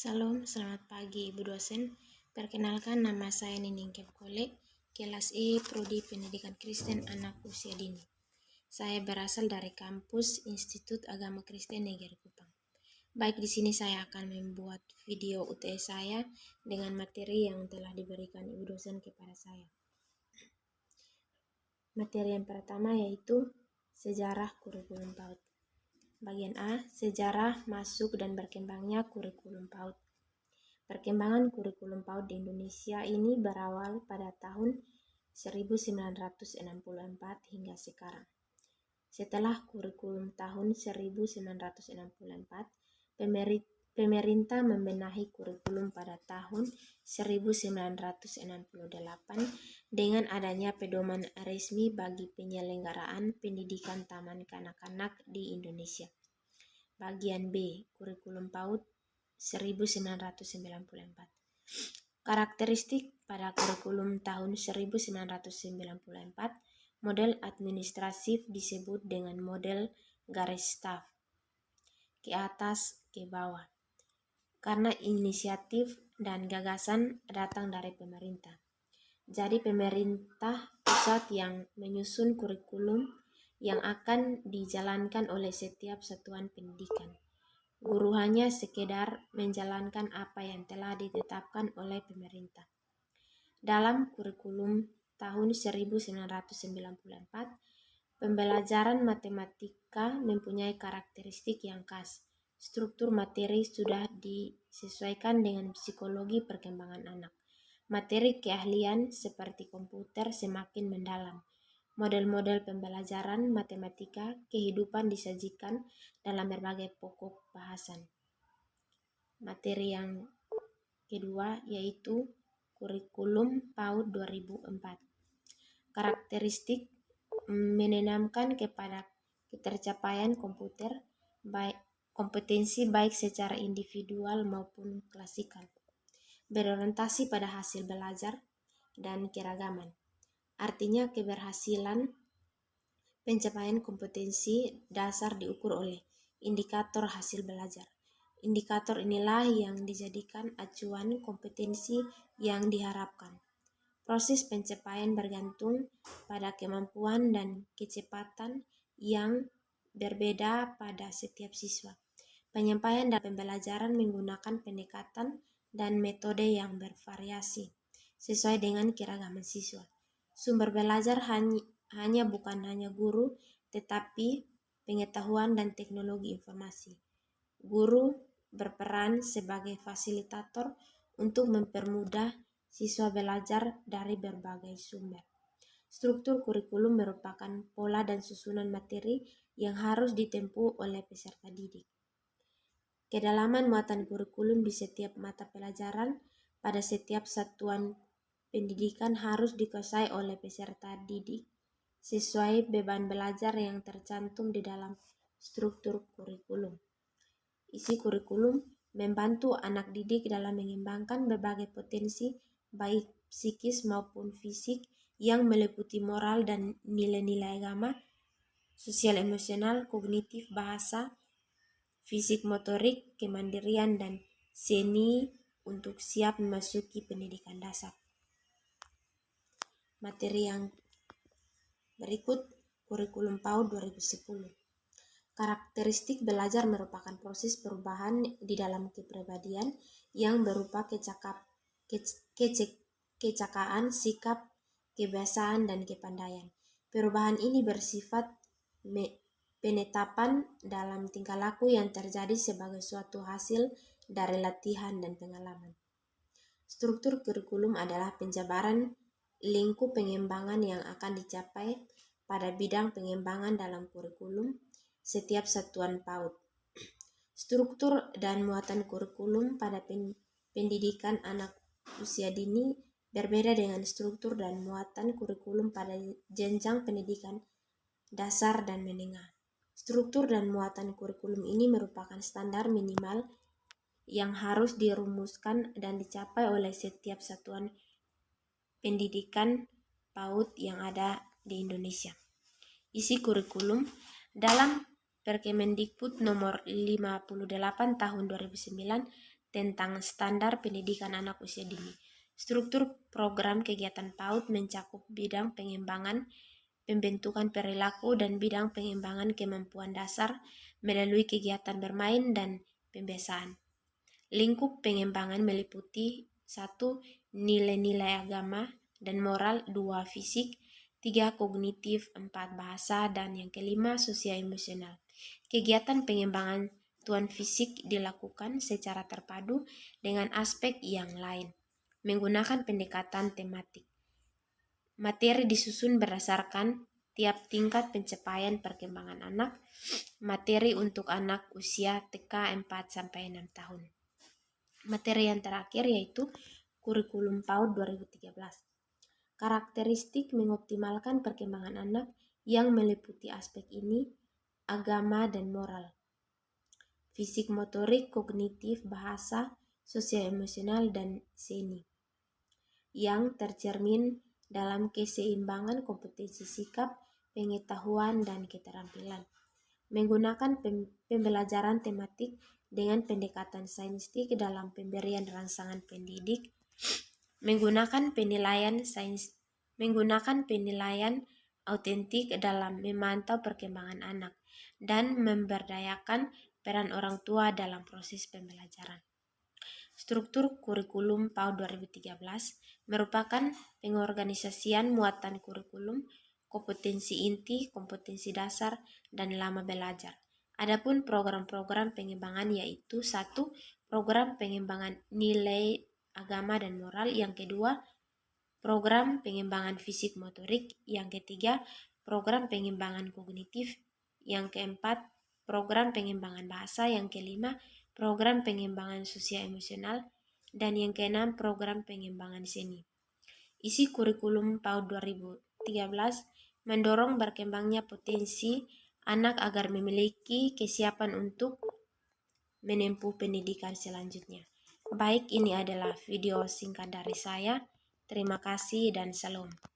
Salam, selamat pagi Ibu dosen. Perkenalkan, nama saya Nining Kepkole, kelas E, Prodi Pendidikan Kristen Anak Usia Dini. Saya berasal dari kampus Institut Agama Kristen Negeri Kupang. Baik, di sini saya akan membuat video UTS saya dengan materi yang telah diberikan Ibu dosen kepada saya. Materi yang pertama yaitu sejarah kurikulum PAUD. Bagian A, sejarah masuk dan berkembangnya kurikulum PAUD. Perkembangan kurikulum PAUD di Indonesia ini berawal pada tahun 1964 hingga sekarang. Setelah kurikulum tahun 1964, pemerintah membenahi kurikulum pada tahun 1968 dengan adanya pedoman resmi bagi penyelenggaraan pendidikan taman kanak-kanak di Indonesia. Bagian B, kurikulum PAUD 1994. Karakteristik pada kurikulum tahun 1994, model administratif disebut dengan model garis staf, ke atas ke bawah, karena inisiatif dan gagasan datang dari pemerintah. Jadi pemerintah pusat yang menyusun kurikulum yang akan dijalankan oleh setiap satuan pendidikan. Guru hanya sekedar menjalankan apa yang telah ditetapkan oleh pemerintah. Dalam kurikulum tahun 1994, pembelajaran matematika mempunyai karakteristik yang khas. Struktur materi sudah disesuaikan dengan psikologi perkembangan anak. Materi keahlian seperti komputer semakin mendalam. Model-model pembelajaran matematika kehidupan disajikan dalam berbagai pokok bahasan. Materi yang kedua yaitu kurikulum PAUD 2004. Karakteristik menanamkan kepada ketercapaian kompetensi baik secara individual maupun klasikal. Berorientasi pada hasil belajar dan keragaman. Artinya keberhasilan pencapaian kompetensi dasar diukur oleh indikator hasil belajar. Indikator inilah yang dijadikan acuan kompetensi yang diharapkan. Proses pencapaian bergantung pada kemampuan dan kecepatan yang berbeda pada setiap siswa. Penyampaian dan pembelajaran menggunakan pendekatan dan metode yang bervariasi sesuai dengan keragaman siswa. Sumber belajar bukan hanya guru, tetapi pengetahuan dan teknologi informasi. Guru berperan sebagai fasilitator untuk mempermudah siswa belajar dari berbagai sumber. Struktur kurikulum merupakan pola dan susunan materi yang harus ditempuh oleh peserta didik. Kedalaman muatan kurikulum di setiap mata pelajaran pada setiap satuan pendidikan harus dikuasai oleh peserta didik sesuai beban belajar yang tercantum di dalam struktur kurikulum. Isi kurikulum membantu anak didik dalam mengembangkan berbagai potensi baik psikis maupun fisik yang meliputi moral dan nilai-nilai agama, sosial emosional, kognitif, bahasa, fisik motorik, kemandirian, dan seni untuk siap memasuki pendidikan dasar. Materi yang berikut, kurikulum PAUD 2010. Karakteristik belajar merupakan proses perubahan di dalam kepribadian yang berupa kecakaan, sikap, kebiasaan, dan kepandaian. Perubahan ini bersifat penetapan dalam tingkah laku yang terjadi sebagai suatu hasil dari latihan dan pengalaman. Struktur kurikulum adalah penjabaran lingkup pengembangan yang akan dicapai pada bidang pengembangan dalam kurikulum setiap satuan PAUD. Struktur dan muatan kurikulum pada pendidikan anak usia dini berbeda dengan struktur dan muatan kurikulum pada jenjang pendidikan dasar dan menengah. Struktur dan muatan kurikulum ini merupakan standar minimal yang harus dirumuskan dan dicapai oleh setiap satuan pendidikan PAUD yang ada di Indonesia. Isi kurikulum dalam Perkemendikbud nomor 58 tahun 2009 tentang standar pendidikan anak usia dini. Struktur program kegiatan PAUD mencakup bidang pengembangan pembentukan perilaku dan bidang pengembangan kemampuan dasar melalui kegiatan bermain dan pembiasaan. Lingkup pengembangan meliputi 1. Nilai-nilai agama dan moral, 2. Fisik, 3. Kognitif, 4. Bahasa, dan yang kelima sosial emosional. Kegiatan pengembangan tuan fisik dilakukan secara terpadu dengan aspek yang lain, menggunakan pendekatan tematik. Materi disusun berdasarkan tiap tingkat pencapaian perkembangan anak. Materi untuk anak usia TK 4-6 tahun. Materi yang terakhir yaitu kurikulum PAUD 2013. Karakteristik mengoptimalkan perkembangan anak yang meliputi aspek ini, agama dan moral, fisik motorik, kognitif, bahasa, sosial emosional, dan seni, yang tercermin dalam keseimbangan kompetensi sikap, pengetahuan, dan keterampilan. Menggunakan pembelajaran tematik dengan pendekatan sainstik dalam pemberian rangsangan pendidik, menggunakan penilaian autentik dalam memantau perkembangan anak, dan memberdayakan peran orang tua dalam proses pembelajaran. Struktur kurikulum PAUD 2013 merupakan pengorganisasian muatan kurikulum, kompetensi inti, kompetensi dasar, dan lama belajar. Adapun program-program pengembangan yaitu 1. Program pengembangan nilai agama dan moral. Yang kedua, program pengembangan fisik motorik. Yang ketiga, program pengembangan kognitif. Yang keempat, program pengembangan bahasa. Yang kelima, program pengembangan sosial emosional. Dan yang keenam, program pengembangan seni. Isi kurikulum PAUD 2013 mendorong berkembangnya potensi anak agar memiliki kesiapan untuk menempuh pendidikan selanjutnya. Baik, ini adalah video singkat dari saya. Terima kasih dan salam.